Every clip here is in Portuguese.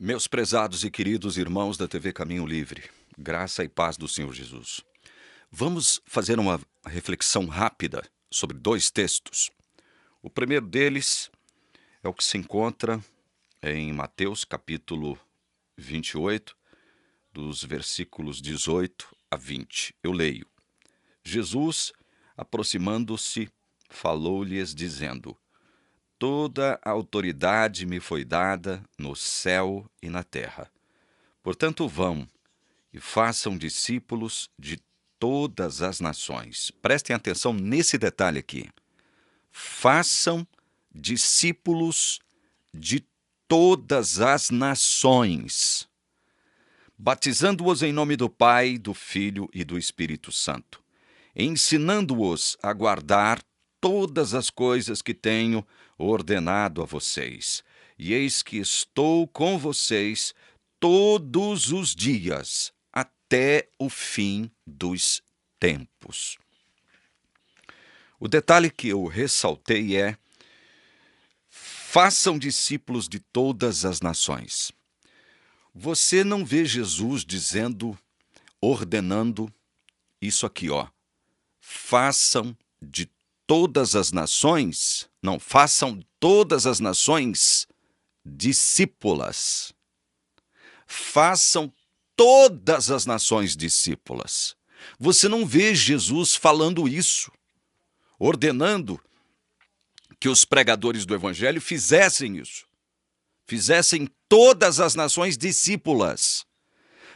Meus prezados e queridos irmãos da TV Caminho Livre, graça e paz do Senhor Jesus. Vamos fazer uma reflexão rápida sobre dois textos. O primeiro deles é o que se encontra em Mateus capítulo 28, dos versículos 18 a 20. Eu leio. Jesus, aproximando-se, falou-lhes dizendo: Toda a autoridade me foi dada no céu e na terra. Portanto, vão e façam discípulos de todas as nações. Prestem atenção nesse detalhe aqui. Façam discípulos de todas as nações, batizando-os em nome do Pai, do Filho e do Espírito Santo, ensinando-os a guardar todas as coisas que tenho ordenado a vocês. E eis que estou com vocês todos os dias, até o fim dos tempos. O detalhe que eu ressaltei é: façam discípulos de todas as nações. Você não vê Jesus dizendo, ordenando isso aqui, ó. Façam de todas as nações, não, façam todas as nações discípulas. Façam todas as nações discípulas. Você não vê Jesus falando isso, ordenando que os pregadores do Evangelho fizessem isso. Fizessem todas as nações discípulas.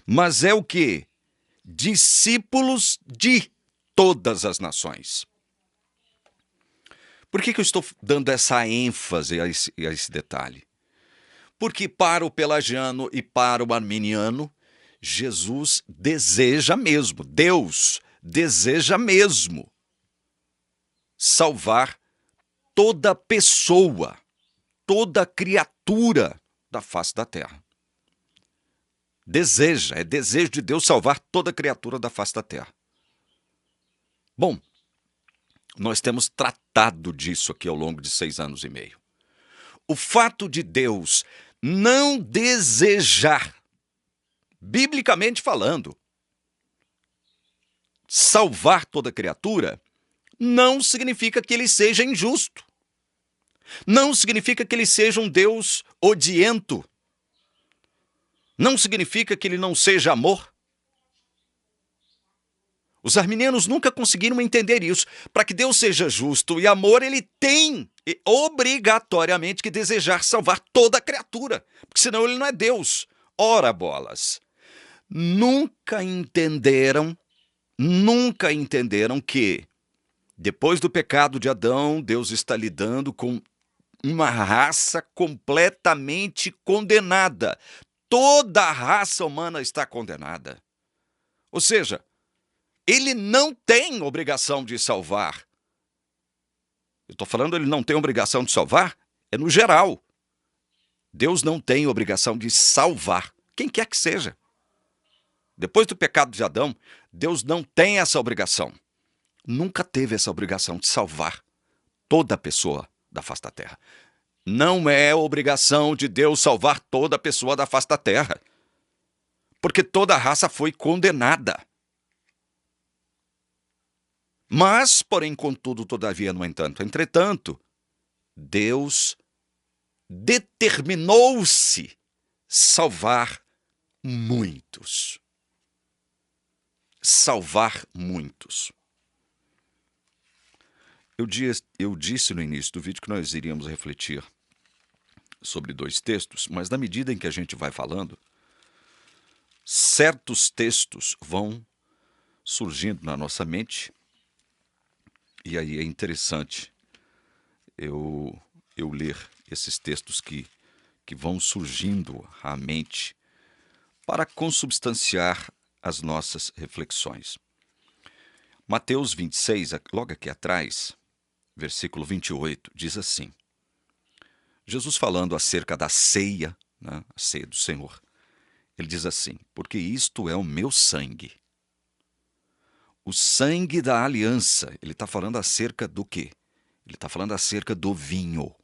Mas é o quê? Discípulos de todas as nações. Por que eu estou dando essa ênfase a esse detalhe? Porque para o pelagiano e para o arminiano, Jesus deseja mesmo, Deus deseja mesmo salvar toda pessoa, toda criatura da face da terra. É desejo de Deus salvar toda criatura da face da terra. Bom, nós temos tratado disso aqui ao longo de 6 anos e meio. O fato de Deus não desejar, biblicamente falando, salvar toda criatura, não significa que ele seja injusto. Não significa que ele seja um Deus odiento. Não significa que ele não seja amor. Os arminianos nunca conseguiram entender isso. Para que Deus seja justo e amor, ele tem obrigatoriamente que desejar salvar toda a criatura, porque senão ele não é Deus. Ora bolas. Nunca entenderam que depois do pecado de Adão, Deus está lidando com uma raça completamente condenada. Toda a raça humana está condenada. Ou seja, ele não tem obrigação de salvar. Eu estou falando ele não tem obrigação de salvar, é no geral. Deus não tem obrigação de salvar, quem quer que seja. Depois do pecado de Adão, Deus não tem essa obrigação. Nunca teve essa obrigação de salvar toda pessoa da face da terra. Não é obrigação de Deus salvar toda pessoa da face da terra, porque toda a raça foi condenada. Mas, porém, contudo, todavia, no entanto, entretanto, Deus determinou-se salvar muitos. Salvar muitos. Eu disse no início do vídeo que nós iríamos refletir sobre 2 textos, mas na medida em que a gente vai falando, certos textos vão surgindo na nossa mente. E aí é interessante eu ler esses textos que vão surgindo à mente para consubstanciar as nossas reflexões. Mateus 26, logo aqui atrás, versículo 28, diz assim: Jesus falando acerca da ceia, né, a ceia do Senhor, ele diz assim: porque isto é o meu sangue. O sangue da aliança. Ele está falando acerca do quê? Ele está falando acerca do vinho,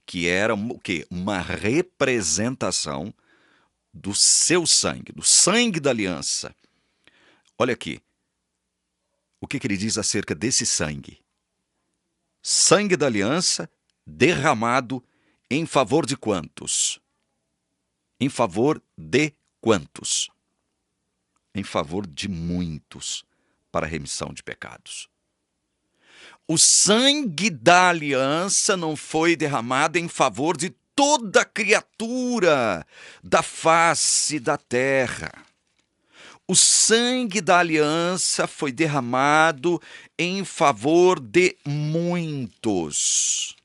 que era o quê? Uma representação do seu sangue, do sangue da aliança. Olha aqui, o que ele diz acerca desse sangue? Sangue da aliança derramado em favor de quantos? Em favor de quantos? Em favor de muitos, para a remissão de pecados. O sangue da aliança não foi derramado em favor de toda criatura da face da terra. O sangue da aliança foi derramado em favor de muitos.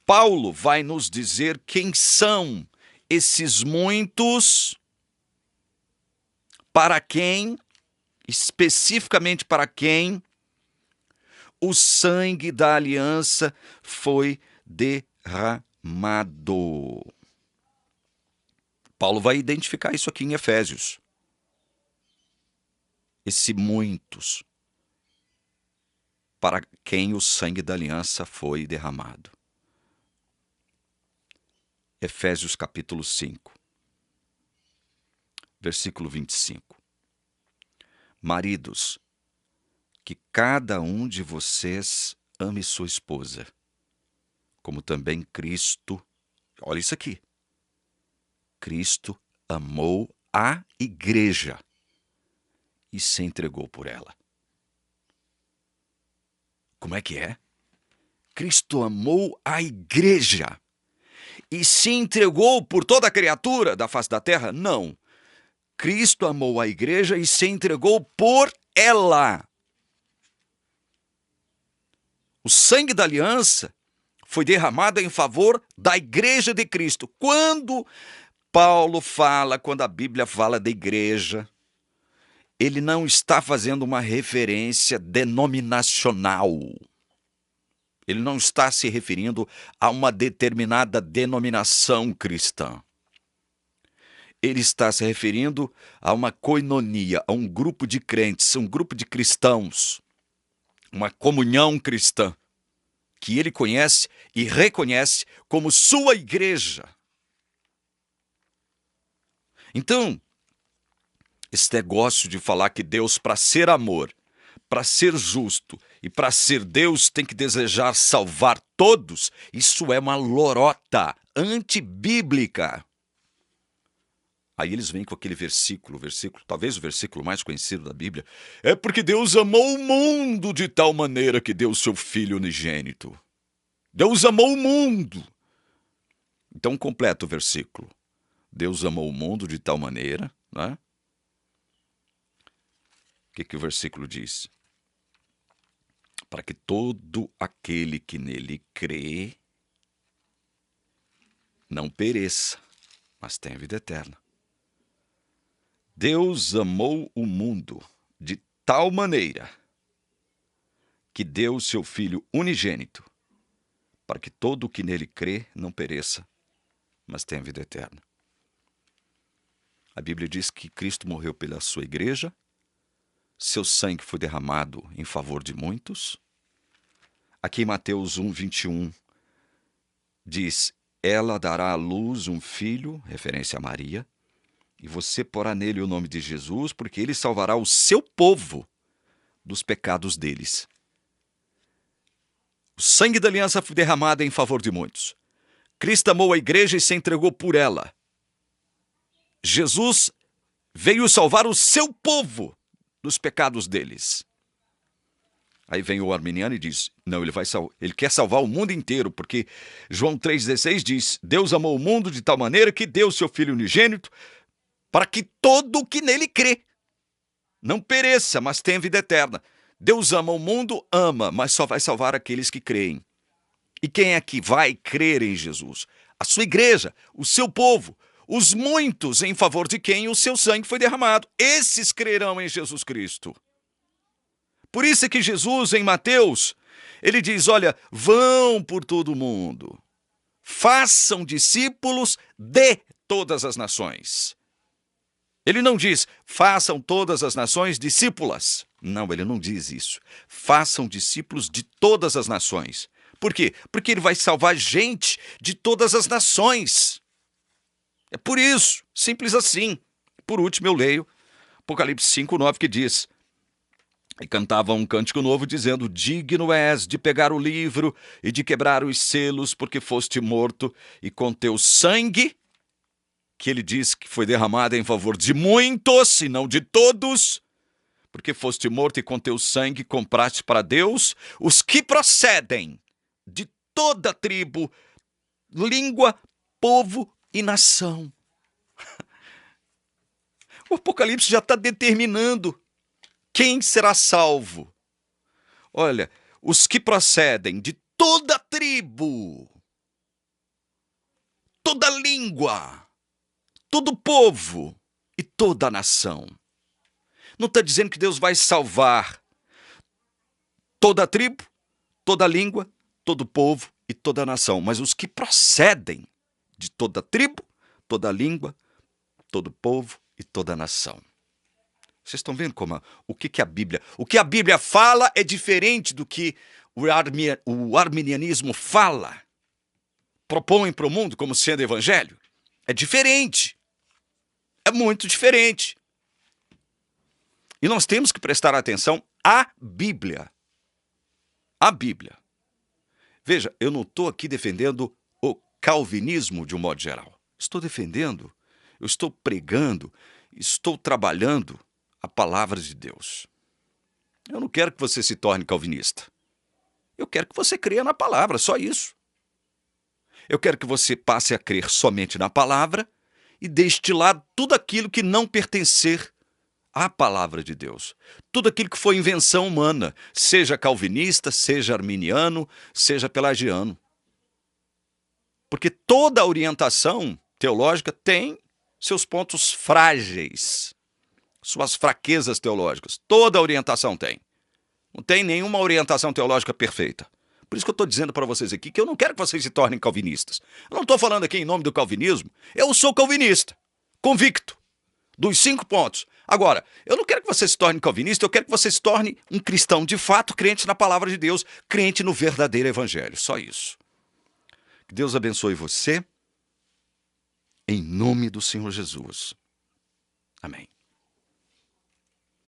Paulo vai nos dizer quem são esses muitos, para quem, especificamente para quem, o sangue da aliança foi derramado. Paulo vai identificar isso aqui em Efésios. Esse muitos, para quem o sangue da aliança foi derramado. Efésios capítulo 5, versículo 25. Maridos, que cada um de vocês ame sua esposa, como também Cristo, olha isso aqui, Cristo amou a igreja e se entregou por ela. Como é que é? Cristo amou a igreja e se entregou por toda a criatura da face da terra? Não. Cristo amou a igreja e se entregou por ela. O sangue da aliança foi derramado em favor da igreja de Cristo. Quando a Bíblia fala da igreja, ele não está fazendo uma referência denominacional. Ele não está se referindo a uma determinada denominação cristã. Ele está se referindo a uma koinonia, a um grupo de crentes, um grupo de cristãos, uma comunhão cristã, que ele conhece e reconhece como sua igreja. Então, esse negócio de falar que Deus, para ser amor, para ser justo e para ser Deus, tem que desejar salvar todos, isso é uma lorota antibíblica. Aí eles vêm com aquele versículo, talvez o versículo mais conhecido da Bíblia, é porque Deus amou o mundo de tal maneira que deu o seu Filho unigênito. Deus amou o mundo. Então completa o versículo. Deus amou o mundo de tal maneira, né? O que o versículo diz? Para que todo aquele que nele crê não pereça, mas tenha vida eterna. Deus amou o mundo de tal maneira que deu o seu Filho unigênito, para que todo o que nele crê não pereça, mas tenha vida eterna. A Bíblia diz que Cristo morreu pela sua igreja, seu sangue foi derramado em favor de muitos. Aqui em Mateus 1, 21, diz, ela dará à luz um filho, referência a Maria, e você porá nele o nome de Jesus, porque ele salvará o seu povo dos pecados deles. O sangue da aliança foi derramado em favor de muitos. Cristo amou a igreja e se entregou por ela. Jesus veio salvar o seu povo dos pecados deles. Aí vem o arminiano e diz, não, ele quer salvar o mundo inteiro, porque João 3,16 diz, Deus amou o mundo de tal maneira que deu o seu Filho unigênito, para que todo o que nele crê não pereça, mas tenha vida eterna. Deus ama o mundo, ama, mas só vai salvar aqueles que creem. E quem é que vai crer em Jesus? A sua igreja, o seu povo, os muitos em favor de quem o seu sangue foi derramado. Esses crerão em Jesus Cristo. Por isso é que Jesus, em Mateus, ele diz, olha, vão por todo o mundo, façam discípulos de todas as nações. Ele não diz, façam todas as nações discípulas. Não, ele não diz isso. Façam discípulos de todas as nações. Por quê? Porque ele vai salvar gente de todas as nações. É por isso, simples assim. Por último, eu leio Apocalipse 5:9, que diz: e cantava um cântico novo, dizendo: digno és de pegar o livro e de quebrar os selos, porque foste morto, e com teu sangue, que ele diz que foi derramado em favor de muitos e não de todos, porque foste morto e com teu sangue compraste para Deus os que procedem de toda tribo, língua, povo e nação. O Apocalipse já está determinando quem será salvo. Olha, os que procedem de toda tribo, toda língua, todo povo e toda nação. Não está dizendo que Deus vai salvar toda tribo, toda língua, todo povo e toda nação, mas os que procedem de toda tribo, toda língua, todo povo e toda nação. Vocês estão vendo o que a Bíblia fala é diferente do que o arminianismo fala, propõe para o mundo como sendo evangelho? É diferente. É muito diferente. E nós temos que prestar atenção à Bíblia. A Bíblia. Veja, eu não estou aqui defendendo o calvinismo de um modo geral. Eu estou pregando, estou trabalhando a palavra de Deus. Eu não quero que você se torne calvinista. Eu quero que você creia na palavra, só isso. Eu quero que você passe a crer somente na palavra e deixe de lado tudo aquilo que não pertencer à palavra de Deus. Tudo aquilo que foi invenção humana, seja calvinista, seja arminiano, seja pelagiano. Porque toda orientação teológica tem seus pontos frágeis, suas fraquezas teológicas. Toda orientação tem. Não tem nenhuma orientação teológica perfeita. Por isso que eu estou dizendo para vocês aqui que eu não quero que vocês se tornem calvinistas. Eu não estou falando aqui em nome do calvinismo. Eu sou calvinista, convicto, dos 5 pontos. Agora, eu não quero que você se torne calvinista, eu quero que você se torne um cristão de fato, crente na palavra de Deus, crente no verdadeiro evangelho. Só isso. Que Deus abençoe você, em nome do Senhor Jesus. Amém.